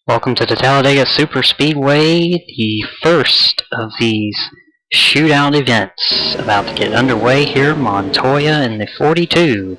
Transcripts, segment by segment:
Welcome to the Talladega Superspeedway, the first of these shootout events about to get underway here. Montoya in the 42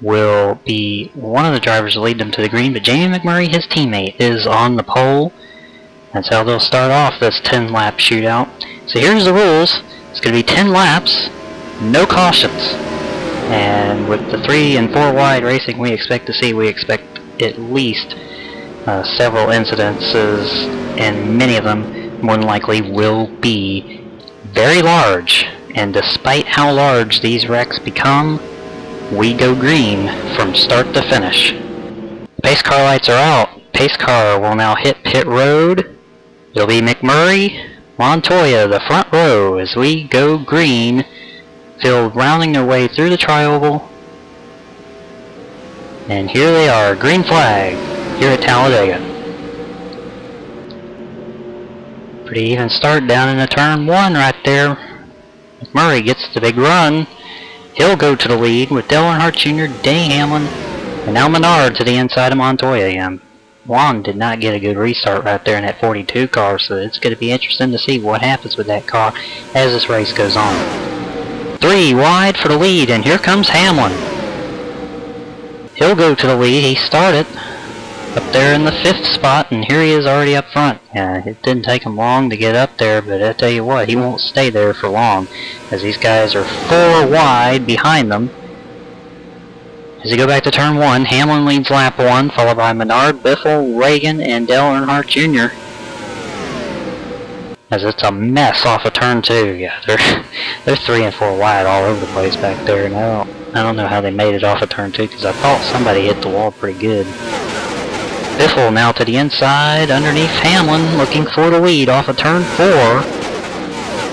will be one of the drivers to lead them to the green, but Jamie McMurray, his teammate, is on the pole. That's how they'll start off this 10-lap shootout. So here's the rules. It's going to be 10 laps, no cautions. And with the 3 and 4 wide racing we expect at least several incidences, and many of them more than likely will be very large. And despite how large these wrecks become, we go green from start to finish. Pace car lights are out. Pace car will now hit pit road. It'll be McMurray, Montoya, the front row as we go green. Field rounding their way through the tri-oval. And here they are, green flag here at Talladega. Pretty even start down in the turn 1 right there. McMurray gets the big run. He'll go to the lead with Dale Earnhardt Jr., Denny Hamlin, and now Menard to the inside of Montoya. Juan did not get a good restart right there in that 42 car, so it's going to be interesting to see what happens with that car as this race goes on. 3 wide for the lead, and here comes Hamlin. He'll go to the lead. He started up there in the 5th spot, and here he is already up front. It didn't take him long to get up there, but I tell you what, he won't stay there for long, as these guys are 4 wide behind them. As you go back to turn 1, Hamlin leads lap 1, followed by Menard, Biffle, Reagan, and Dale Earnhardt Jr. As it's a mess off of turn 2. Yeah, they're 3 and 4 wide all over the place back there. Now I don't know how they made it off of turn 2, because I thought somebody hit the wall pretty good. Biffle now to the inside underneath Hamlin, looking for the lead off of turn 4.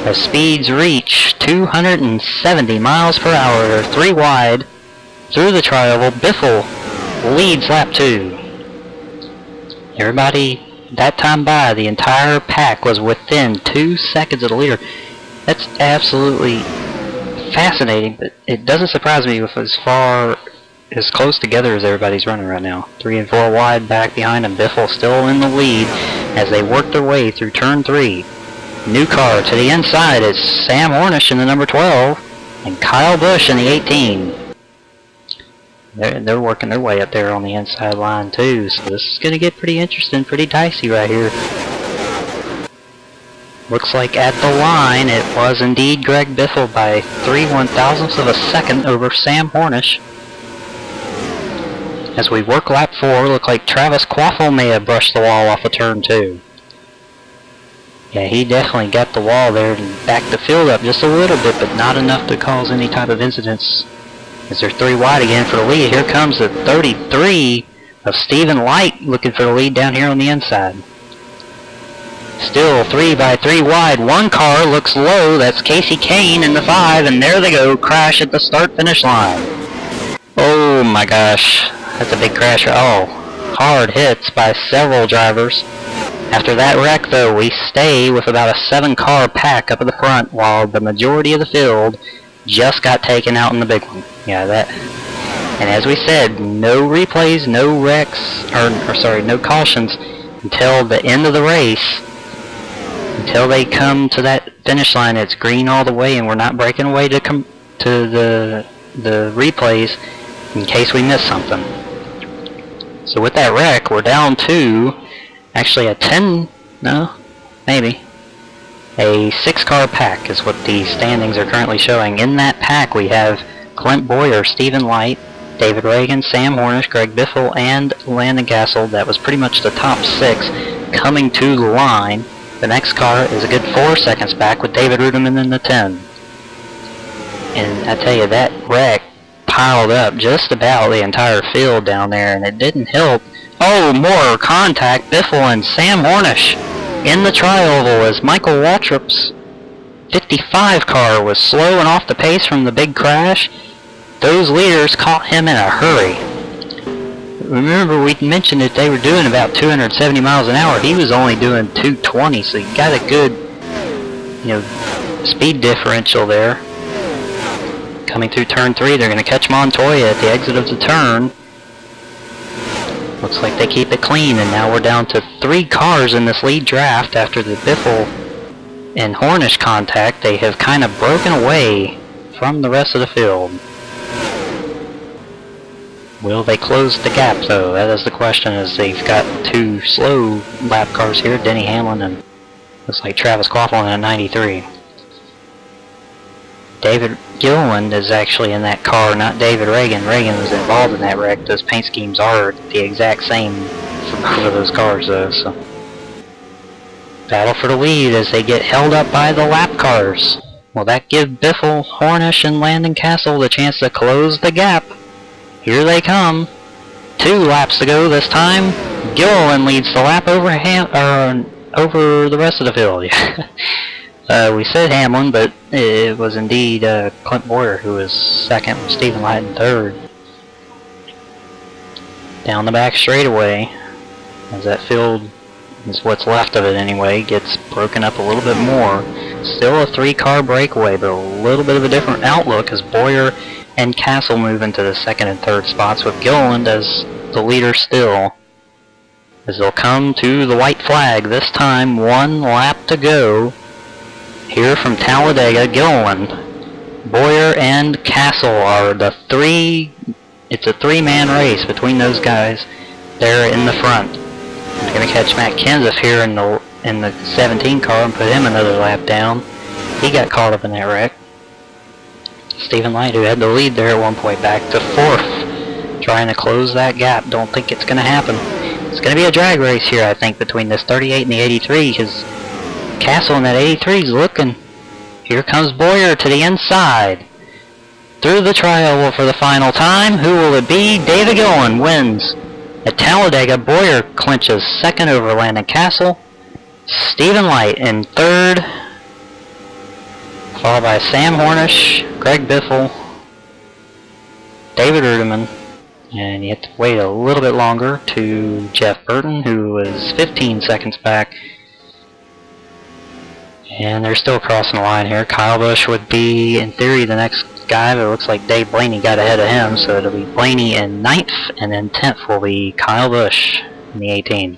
As speeds reach 270 miles per hour. They're 3 wide through the tri-oval. Biffle leads lap 2. Everybody that time by, the entire pack was within 2 seconds of the leader. That's absolutely fascinating, but it doesn't surprise me with as close together as everybody's running right now. 3 and 4 wide back behind them. Biffle still in the lead as they work their way through turn 3. New car to the inside is Sam Hornish in the number 12 and Kyle Busch in the 18. They're working their way up there on the inside line too, so this is going to get pretty interesting, pretty dicey right here. Looks like at the line it was indeed Greg Biffle by 3/1000ths of a second over Sam Hornish. As we work lap 4, look like Travis Quaffle may have brushed the wall off of turn 2. Yeah, he definitely got the wall there and backed the field up just a little bit, but not enough to cause any type of incidents. As they're 3 wide again for the lead, here comes the 33 of Stephen Light looking for the lead down here on the inside. Still 3 by 3 wide. One car looks low. That's Casey Kane in the 5, and there they go. Crash at the start-finish line. Oh my gosh. That's a big crash. Oh, hard hits by several drivers. After that wreck, though, we stay with about a 7-car pack up at the front, while the majority of the field just got taken out in the big one. Yeah, that. And as we said, no replays, no wrecks, no cautions until the end of the race. Until they come to that finish line, it's green all the way, and we're not breaking away to the replays in case we miss something. So with that wreck, we're down to actually a 6-car pack is what the standings are currently showing. In that pack we have Clint Bowyer, Stephen Light, David Reagan, Sam Hornish, Greg Biffle, and Landon Gassel. That was pretty much the top 6 coming to the line. The next car is a good 4 seconds back with David Ruderman in the 10. And I tell you, that wreck piled up just about the entire field down there, and it didn't help. Oh, more contact. Biffle and Sam Hornish in the tri-oval as Michael Waltrip's 55 car was slow and off the pace from the big crash. Those leaders caught him in a hurry. Remember, we mentioned that they were doing about 270 miles an hour. He was only doing 220, so he got a good, speed differential there. Coming through turn 3, they're going to catch Montoya at the exit of the turn. Looks like they keep it clean, and now we're down to 3 cars in this lead draft after the Biffle and Hornish contact. They have kind of broken away from the rest of the field. Will they close the gap, though? That is the question, as they've got 2 slow lap cars here, Denny Hamlin and looks like Travis Coughlin at 93. David Gilliland is actually in that car, not David Reagan. Reagan was involved in that wreck. Those paint schemes are the exact same for both of those cars, though. So, battle for the lead as they get held up by the lap cars. Will that give Biffle, Hornish, and Landon Castle the chance to close the gap? Here they come. 2 laps to go this time. Gilliland leads the lap over over the rest of the field. We said Hamlin, but it was indeed Clint Boyer who was second, with Stephen Light in third. Down the back straightaway, as that field is what's left of it anyway, gets broken up a little bit more. Still a 3-car breakaway, but a little bit of a different outlook as Boyer and Castle move into the 2nd and 3rd spots, with Gilliland as the leader still. As they'll come to the white flag, this time 1 lap to go. Here from Talladega, Gilliland, Boyer, and Castle are the 3. It's a 3-man race between those guys there in the front. I'm going to catch Matt Kenseth here in the 17 car and put him another lap down. He got caught up in that wreck. Stephen Light, who had the lead there at one point, back to 4th, trying to close that gap. Don't think it's going to happen. It's going to be a drag race here, I think, between this 38 and the 83, because Castle in that 83 is looking. Here comes Boyer to the inside. Through the tri-oval for the final time. Who will it be? David Gilliland wins. At Talladega, Boyer clinches 2nd over Landon Castle. Stephen Light in 3rd. Followed by Sam Hornish, Greg Biffle, David Ruderman. And you have to wait a little bit longer to Jeff Burton, who was 15 seconds back. And they're still crossing the line here. Kyle Busch would be, in theory, the next guy, but it looks like Dave Blaney got ahead of him, so it'll be Blaney in 9th, and then 10th will be Kyle Busch in the 18.